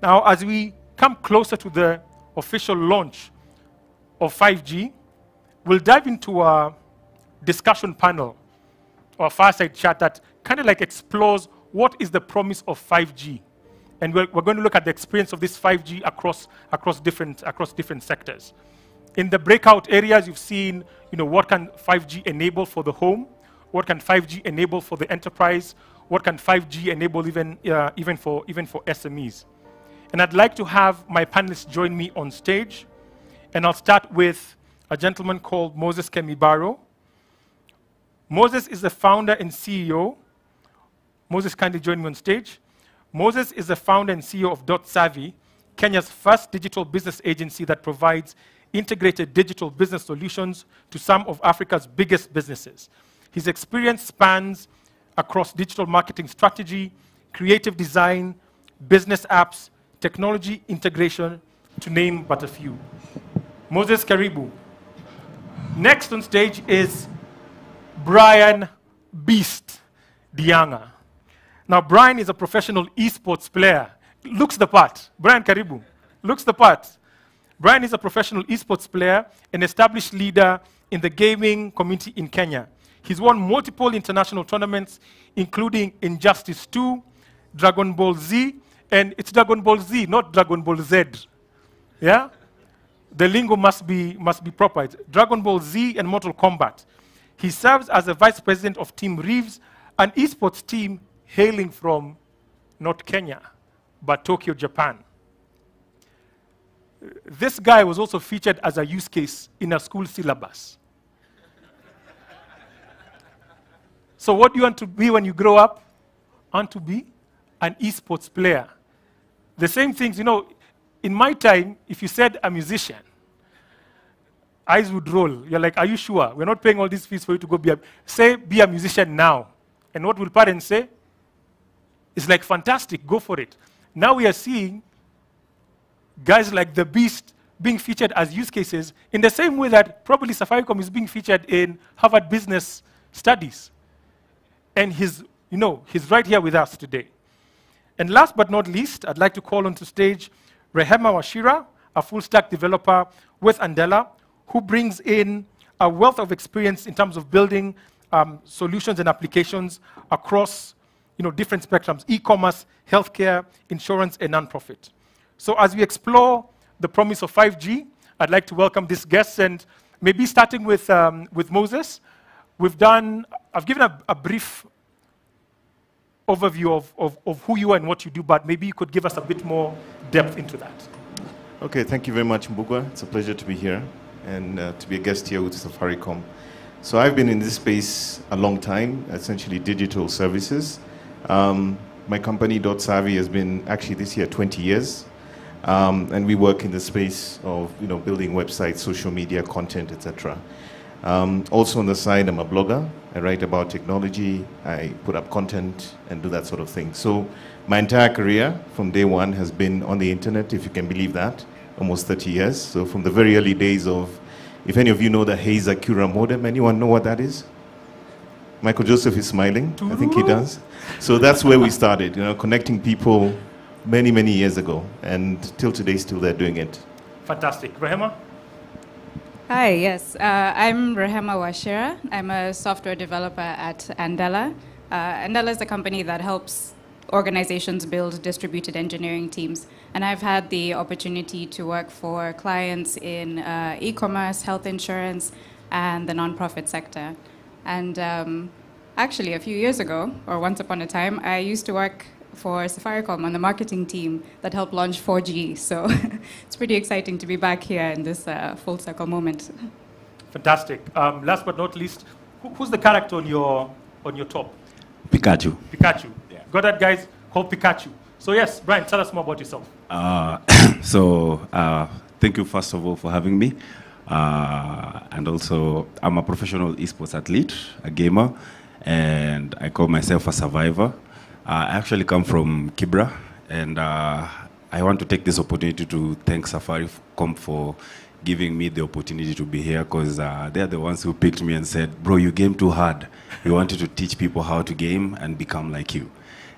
Now, as we come closer to the official launch of 5G, we'll dive into a discussion panel or a fireside chat that kind of like explores what is the promise of 5G. And we're going to look at the experience of this 5G across different sectors. In the breakout areas, you've seen, what can 5G enable for the home? What can 5G enable for the enterprise? What can 5G enable even for SMEs? And I'd like to have my panelists join me on stage. And I'll start with a gentleman called Moses Kemibaro. Moses is the founder and CEO. Moses, kindly join me on stage. Moses is the founder and CEO of Dotsavvy, Kenya's first digital business agency that provides integrated digital business solutions to some of Africa's biggest businesses. His experience spans across digital marketing strategy, creative design, business apps, technology integration, to name but a few. Moses, karibu. Next on stage is Brian Beast Diang'a. Now, Brian is a professional esports player. Looks the part. Brian, karibu. Looks the part. Brian is a professional esports player, an established leader in the gaming community in Kenya. He's won multiple international tournaments, including Injustice 2, Dragon Ball Z, and it's Dragon Ball Z, not Dragon Ball Z. Yeah? The lingo must be proper. It's Dragon Ball Z and Mortal Kombat. He serves as the vice president of Team Reeves, an esports team hailing from not Kenya, but Tokyo, Japan. This guy was also featured as a use case in a school syllabus. So what do you want to be when you grow up? I want to be an esports player. The same things, in my time, if you said a musician, eyes would roll. You're like, are you sure? We're not paying all these fees for you to go be a musician now. And what will parents say? It's like, fantastic, go for it. Now we are seeing guys like the Beast being featured as use cases in the same way that probably Safaricom is being featured in Harvard Business Studies. And he's right here with us today. And last but not least, I'd like to call onto stage Rehema Wachira, a full-stack developer with Andela, who brings in a wealth of experience in terms of building solutions and applications across different spectrums: e-commerce, healthcare, insurance, and nonprofit. So as we explore the promise of 5G, I'd like to welcome these guests, and maybe starting with Moses. I've given a brief overview of who you are and what you do, but maybe you could give us a bit more depth into that. Okay, thank you very much, Mbugua. It's a pleasure to be here and to be a guest here with Safaricom. So I've been in this space a long time, essentially digital services. My company, Dotsavvy, has been actually this year 20 years. And we work in the space of building websites, social media, content, etc. Also on the side, I'm a blogger. I write about technology. I put up content and do that sort of thing. So my entire career from day one has been on the internet, if you can believe that, almost 30 years. So from the very early days of, if any of you know the Hayes Acura modem, anyone know what that is? Michael Joseph is smiling. I think he does. So that's where we started, connecting people many, many years ago. And till today, still they're doing it. Fantastic. Rehema? Hi, yes. I'm Rehema Wachira. I'm a software developer at Andela. Andela is a company that helps organizations build distributed engineering teams. And I've had the opportunity to work for clients in e-commerce, health insurance, and the nonprofit sector. And actually, a few years ago, or once upon a time, I used to work for Safaricom on the marketing team that helped launch 4G. So it's pretty exciting to be back here in this full circle moment. Fantastic. Last but not least, who's the character on your top? Pikachu. Pikachu. Yeah. Got that, guys? Called Pikachu. So yes, Brian, tell us more about yourself. Thank you first of all for having me. And also, I'm a professional esports athlete, a gamer, and I call myself a survivor. I actually come from Kibra, and I want to take this opportunity to thank Safaricom for giving me the opportunity to be here, because they're the ones who picked me and said, bro, you game too hard. We wanted to teach people how to game and become like you.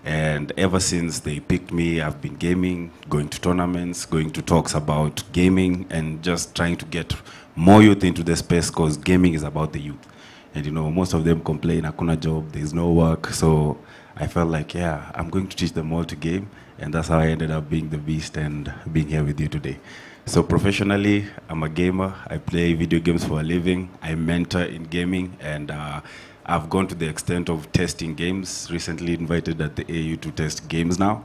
And ever since they picked me, I've been gaming, going to tournaments, going to talks about gaming, and just trying to get more youth into the space, because gaming is about the youth. And you know, most of them complain, hakuna job, there's no work. So I felt like, yeah, I'm going to teach them all to game. And that's how I ended up being the beast and being here with you today. So professionally, I'm a gamer. I play video games for a living. I mentor in gaming, and I've gone to the extent of testing games. Recently invited at the AU to test games now.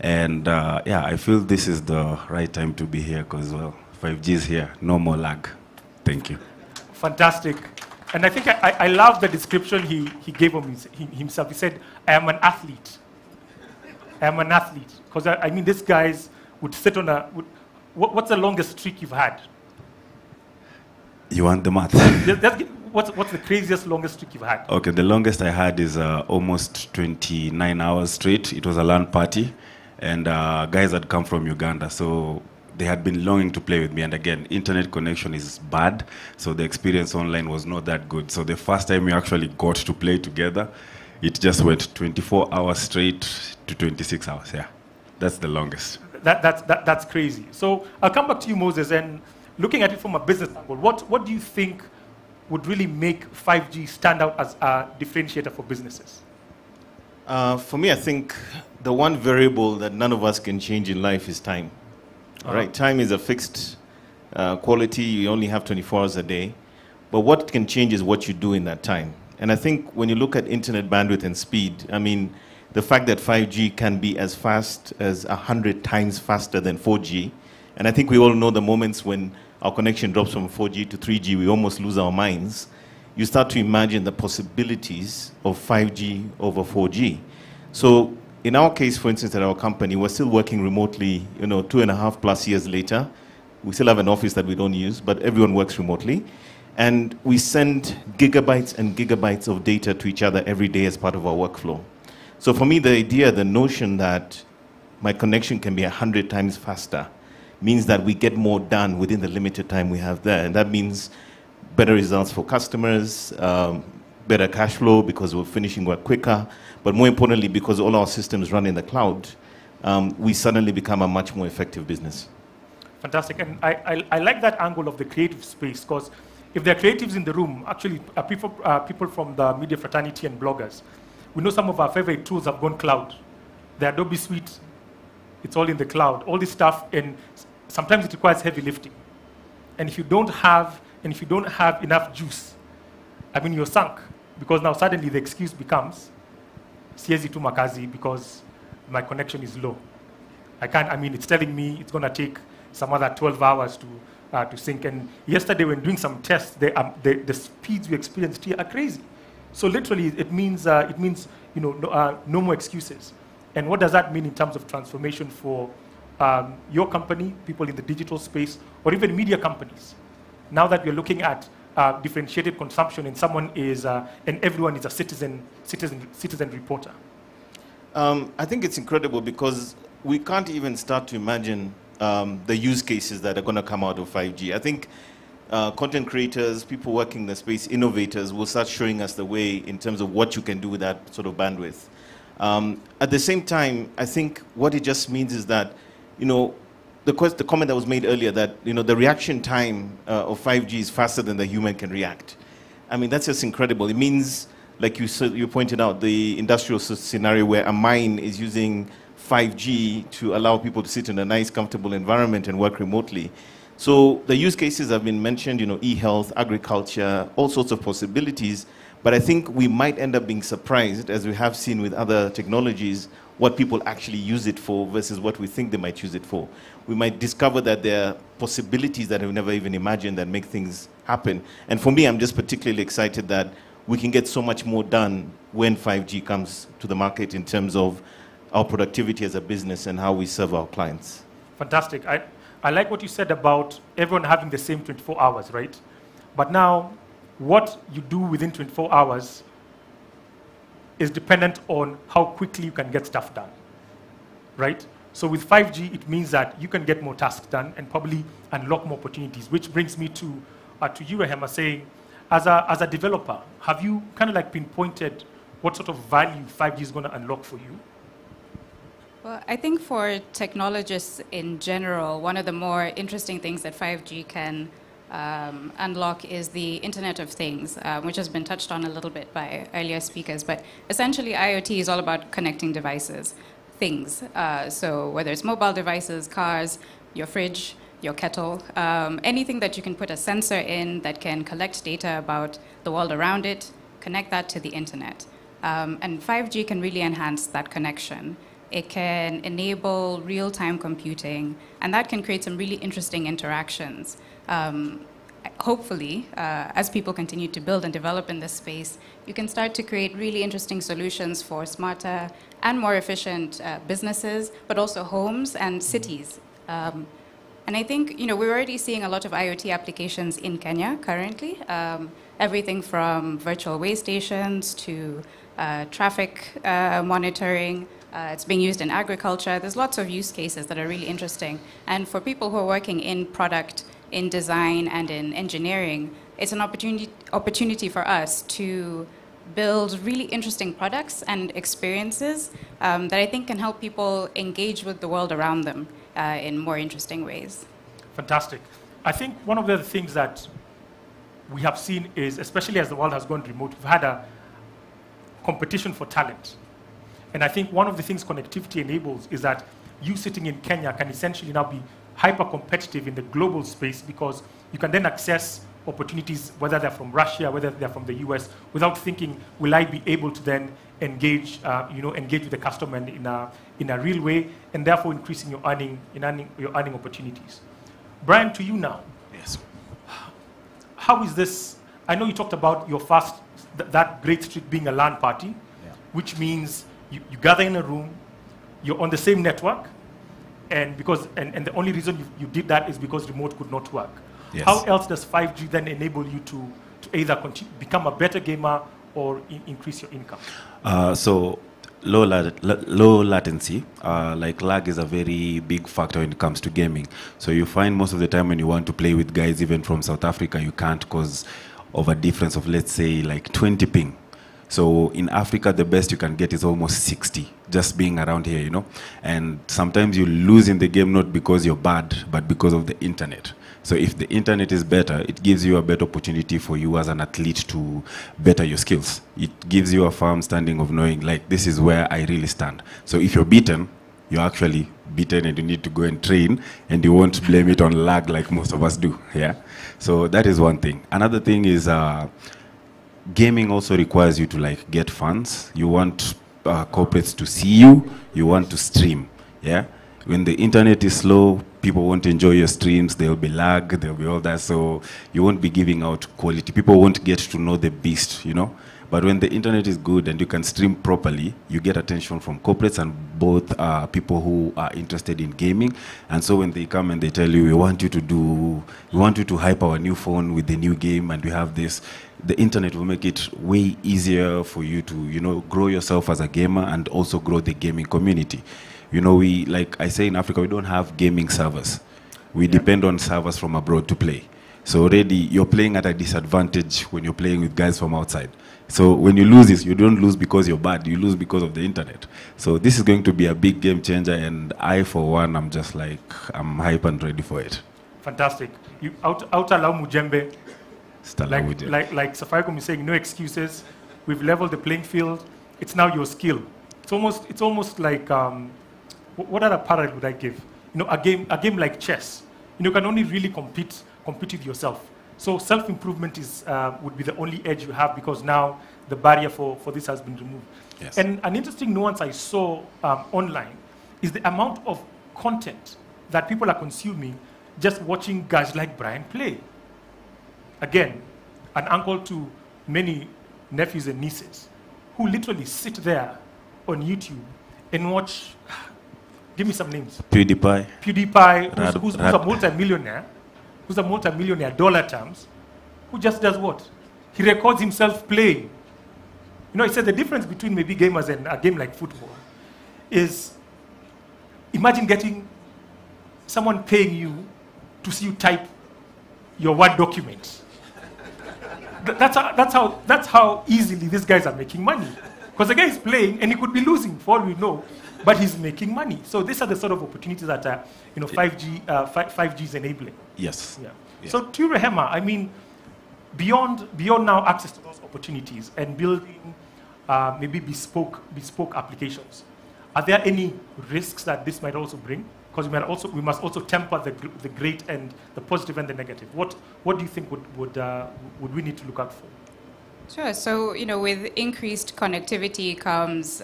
And yeah, I feel this is the right time to be here because, well, 5G is here. No more lag. Thank you. Fantastic. And I think I love the description he gave of himself. He said, I am an athlete. I am an athlete. Because, I mean, these guys would sit on a... What's the longest streak you've had? You want the math? What's the craziest longest streak you've had? Okay, the longest I had is almost 29 hours straight. It was a LAN party, and guys had come from Uganda, so they had been longing to play with me. And again, internet connection is bad, so the experience online was not that good. So the first time we actually got to play together, it just went 24 hours straight to 26 hours. Yeah, that's the longest. That's crazy. So I'll come back to you, Moses, and looking at it from a business angle, what do you think would really make 5G stand out as a differentiator for businesses? For me, I think the one variable that none of us can change in life is time. All right, time is a fixed quality. You only have 24 hours a day. But what can change is what you do in that time. And I think when you look at internet bandwidth and speed, I mean, the fact that 5G can be as fast as 100 times faster than 4G, and I think we all know the moments when our connection drops from 4G to 3G, we almost lose our minds. You start to imagine the possibilities of 5G over 4G. So in our case, for instance, at our company, we're still working remotely, 2.5+ years later. We still have an office that we don't use, but everyone works remotely. And we send gigabytes and gigabytes of data to each other every day as part of our workflow. So for me, the idea, the notion that my connection can be 100 times faster means that we get more done within the limited time we have there. And that means better results for customers, better cash flow because we're finishing work quicker, but more importantly, because all our systems run in the cloud, we suddenly become a much more effective business. Fantastic. And I like that angle of the creative space, because if there are creatives in the room, actually people from the media fraternity and bloggers, we know some of our favorite tools have gone cloud. The Adobe Suite, it's all in the cloud. All this stuff, and sometimes it requires heavy lifting. And if you don't have enough juice, I mean, you're sunk, because now suddenly the excuse becomes, siezi tu makazi because my connection is low. It's telling me it's going to take some other 12 hours to sync. And yesterday when doing some tests, the speeds we experienced here are crazy. So literally, it means no more excuses. And what does that mean in terms of transformation for your company, people in the digital space, or even media companies? Now that we're looking at differentiated consumption, and and everyone is a citizen reporter. I think it's incredible because we can't even start to imagine the use cases that are going to come out of 5G. I think content creators, people working in the space, innovators will start showing us the way in terms of what you can do with that sort of bandwidth. At the same time, I think what it just means is that, the comment that was made earlier that, the reaction time of 5G is faster than the human can react. I mean, that's just incredible. It means, like you pointed out, the industrial scenario where a mine is using 5G to allow people to sit in a nice, comfortable environment and work remotely. So the use cases have been mentioned, e-health, agriculture, all sorts of possibilities. But I think we might end up being surprised, as we have seen with other technologies, what people actually use it for versus what we think they might use it for. We might discover that there are possibilities that we've never even imagined that make things happen. And for me, I'm just particularly excited that we can get so much more done when 5G comes to the market in terms of our productivity as a business and how we serve our clients. Fantastic. I like what you said about everyone having the same 24 hours, right? But now, what you do within 24 hours is dependent on how quickly you can get stuff done, right? So with 5G, it means that you can get more tasks done and probably unlock more opportunities, which brings me to you, Rehema, saying, as a developer, have you kind of like pinpointed what sort of value 5G is going to unlock for you? Well, I think for technologists in general, one of the more interesting things that 5G can unlock is the Internet of Things, which has been touched on a little bit by earlier speakers. But essentially, IoT is all about connecting devices, things. So whether it's mobile devices, cars, your fridge, your kettle, anything that you can put a sensor in that can collect data about the world around it, connect that to the internet. And 5G can really enhance that connection. It can enable real-time computing, and that can create some really interesting interactions. Hopefully, as people continue to build and develop in this space, you can start to create really interesting solutions for smarter and more efficient businesses, but also homes and cities. And I think, we're already seeing a lot of IoT applications in Kenya currently. Everything from virtual way stations to traffic monitoring. It's being used in agriculture. There's lots of use cases that are really interesting. And for people who are working in product, in design, and in engineering, it's an opportunity for us to build really interesting products and experiences that I think can help people engage with the world around them in more interesting ways. Fantastic. I think one of the things that we have seen is, especially as the world has gone remote, we've had a competition for talent. And I think one of the things connectivity enables is that you sitting in Kenya can essentially now be hyper-competitive in the global space, because you can then access opportunities, whether they're from Russia, whether they're from the US, without thinking, will I be able to then engage, engage with the customer in a real way, and therefore increasing your earning opportunities. Brian, to you now. Yes. How is this? I know you talked about your first, that great streak being a LAN party, which means you gather in a room, you're on the same network, and the only reason you did that is because remote could not work. Yes. How else does 5G then enable you to either become a better gamer or increase your income? So low latency, like lag, is a very big factor when it comes to gaming. So you find most of the time when you want to play with guys even from South Africa, you can't because of a difference of, let's say, like 20 ping. So in Africa, the best you can get is almost 60, just being around here, And sometimes you lose in the game not because you're bad, but because of the internet. So if the internet is better, it gives you a better opportunity for you as an athlete to better your skills. It gives you a firm standing of knowing, like, this is where I really stand. So if you're beaten, you're actually beaten and you need to go and train, and you won't blame it on lag like most of us do, yeah? So that is one thing. Another thing is, gaming also requires you to like get funds. You want corporates to see you. You want to stream. Yeah. When the internet is slow, people won't enjoy your streams. There'll be lag. There'll be all that. So you won't be giving out quality. People won't get to know the beast. But when the internet is good and you can stream properly, you get attention from corporates and both people who are interested in gaming. And so when they come and they tell you, we want you to hype our new phone with the new game, and we have this, the internet will make it way easier for you to, grow yourself as a gamer and also grow the gaming community. We, like I say in Africa, we don't have gaming servers. We depend on servers from abroad to play. So already you're playing at a disadvantage when you're playing with guys from outside. So when you lose this, you don't lose because you're bad, you lose because of the internet. So this is going to be a big game changer, and I, for one, I'm just like, I'm hype and ready for it. Fantastic. You out Mujembe, like Safaricom is saying, no excuses. We've leveled the playing field. It's now your skill. It's almost like, what other parallel would I give? A game like chess. You can only really compete with yourself. So self-improvement would be the only edge you have, because now the barrier for this has been removed. Yes. And an interesting nuance I saw online is the amount of content that people are consuming just watching guys like Brian play. Again, an uncle to many nephews and nieces who literally sit there on YouTube and watch, give me some names. PewDiePie, who's a multi-millionaire. Who's a multi-millionaire dollar terms, who just does what? He records himself playing. He said the difference between maybe gamers and a game like football is, imagine getting someone paying you to see you type your Word document. That's how easily these guys are making money. Because the guy is playing and he could be losing for all we know, but he's making money. So these are the sort of opportunities that 5G is enabling. Yes. Yeah. Yeah. So to you, Rehema, I mean, beyond now access to those opportunities and building maybe bespoke applications, are there any risks that this might also bring? Because we must also temper the great and the positive and the negative. What do you think would we need to look out for? Sure. So, with increased connectivity comes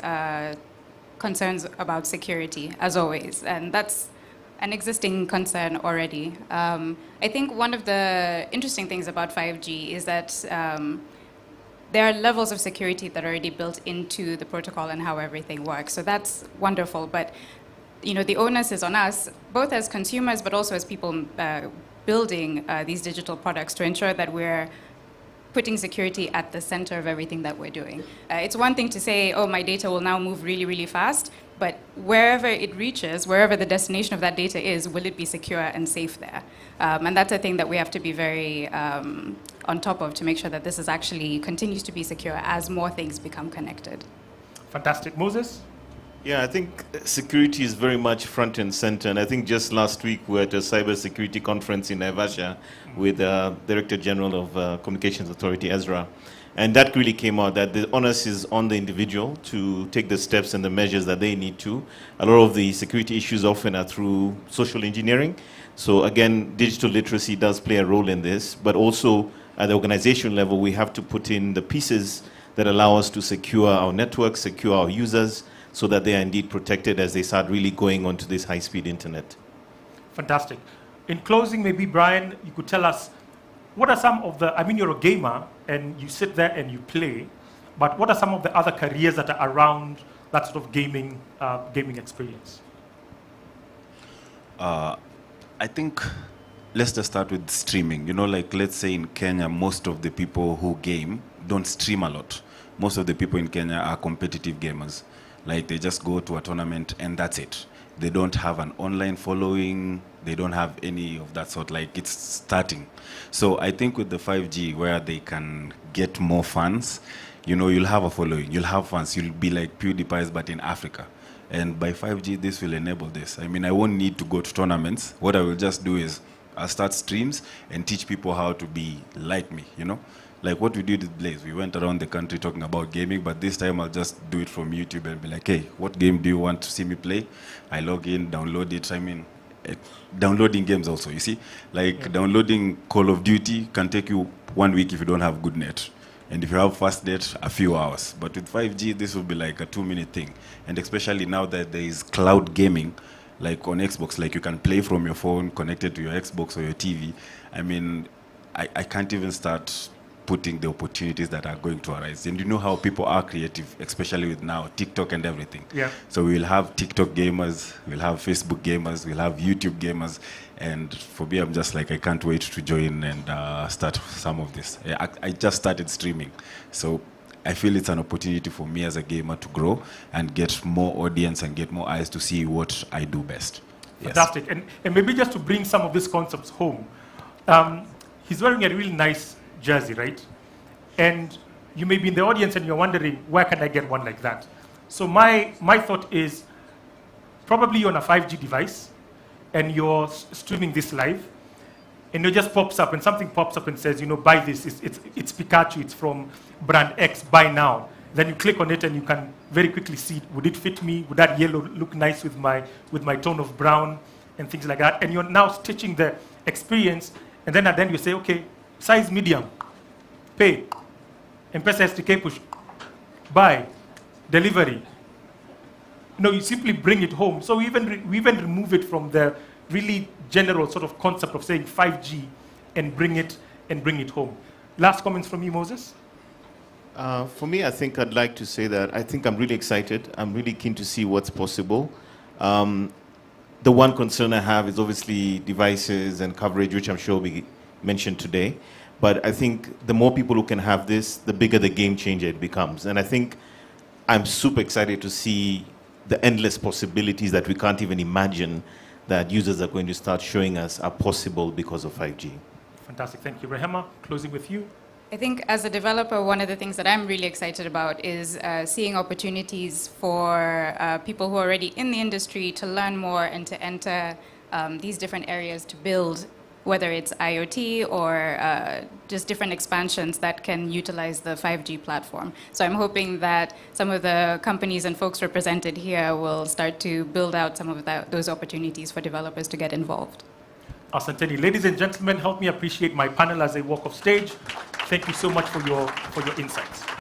concerns about security, as always, and that's an existing concern already. I think one of the interesting things about 5G is that there are levels of security that are already built into the protocol and how everything works. So that's wonderful. But the onus is on us, both as consumers, but also as people building these digital products, to ensure that we're putting security at the center of everything that we're doing. It's one thing to say, oh, my data will now move really, really fast, but wherever it reaches, wherever the destination of that data is, will it be secure and safe there? And that's a thing that we have to be very on top of, to make sure that this is actually continues to be secure as more things become connected. Fantastic. Moses? Yeah, I think security is very much front and center. And I think just last week we were at a cybersecurity conference in Naivasha with Director General of Communications Authority, Ezra. And that really came out that the onus is on the individual to take the steps and the measures that they need to. A lot of the security issues often are through social engineering. So again, digital literacy does play a role in this, but also at the organization level, we have to put in the pieces that allow us to secure our networks, secure our users, so that they are indeed protected as they start really going onto this high-speed internet. Fantastic. In closing, maybe, Brian, you could tell us, what are some of the, I mean, you're a gamer, and you sit there and you play, but what are some of the other careers that are around that sort of gaming experience? I think, let's just start with streaming. Like, let's say in Kenya, most of the people who game don't stream a lot. Most of the people in Kenya are competitive gamers. Like, they just go to a tournament and that's it. They don't have an online following. They don't have any of that sort. Like, it's starting. So I think with the 5G, where they can get more fans, you'll have a following. You'll have fans. You'll be like PewDiePie's, but in Africa. And by 5G, this will enable this. I mean, I won't need to go to tournaments. What I will just do is I'll start streams and teach people how to be like me, Like what we did with Blaze, we went around the country talking about gaming, but this time I'll just do it from YouTube and be like, hey, what game do you want to see me play? I log in, download it. I mean, downloading games also, you see? Like downloading Call of Duty can take you 1 week if you don't have good net. And if you have fast net, a few hours. But with 5G, this will be like a 2-minute thing. And especially now that there is cloud gaming, like on Xbox, like you can play from your phone connected to your Xbox or your TV. I mean, I can't even start putting the opportunities that are going to arise. And you know how people are creative, especially with now TikTok and everything. Yeah. So we'll have TikTok gamers, we'll have Facebook gamers, we'll have YouTube gamers. And for me, I'm just like, I can't wait to join and start some of this. I just started streaming. So I feel it's an opportunity for me as a gamer to grow and get more audience and get more eyes to see what I do best. Fantastic. Yes. And maybe just to bring some of these concepts home, he's wearing a really nice jersey, right? And you may be in the audience and you're wondering, where can I get one like that? So my thought is, probably you're on a 5G device and you're streaming this live, and it just pops up, and something pops up and says, buy this, it's Pikachu, it's from brand X, buy now. Then you click on it and you can very quickly see, would it fit me? Would that yellow look nice with my tone of brown and things like that? And you're now stitching the experience, and then at the end you say, okay, size medium, pay, M-Pesa SDK push, buy, delivery. You simply bring it home. So we even remove it from the really general sort of concept of saying 5G and bring it home. Last comments from you, Moses? For me, I think I'd like to say that I think I'm really excited. I'm really keen to see what's possible. The one concern I have is obviously devices and coverage, which I'm sure will be mentioned today. But I think the more people who can have this, the bigger the game changer it becomes. And I think I'm super excited to see the endless possibilities that we can't even imagine that users are going to start showing us are possible because of 5G. Fantastic. Thank you. Rehema, closing with you. I think as a developer, one of the things that I'm really excited about is seeing opportunities for people who are already in the industry to learn more and to enter these different areas to build, whether it's IoT or just different expansions that can utilize the 5G platform. So I'm hoping that some of the companies and folks represented here will start to build out some of those opportunities for developers to get involved. Asanteni. Ladies and gentlemen, help me appreciate my panel as they walk off stage. Thank you so much for your insights.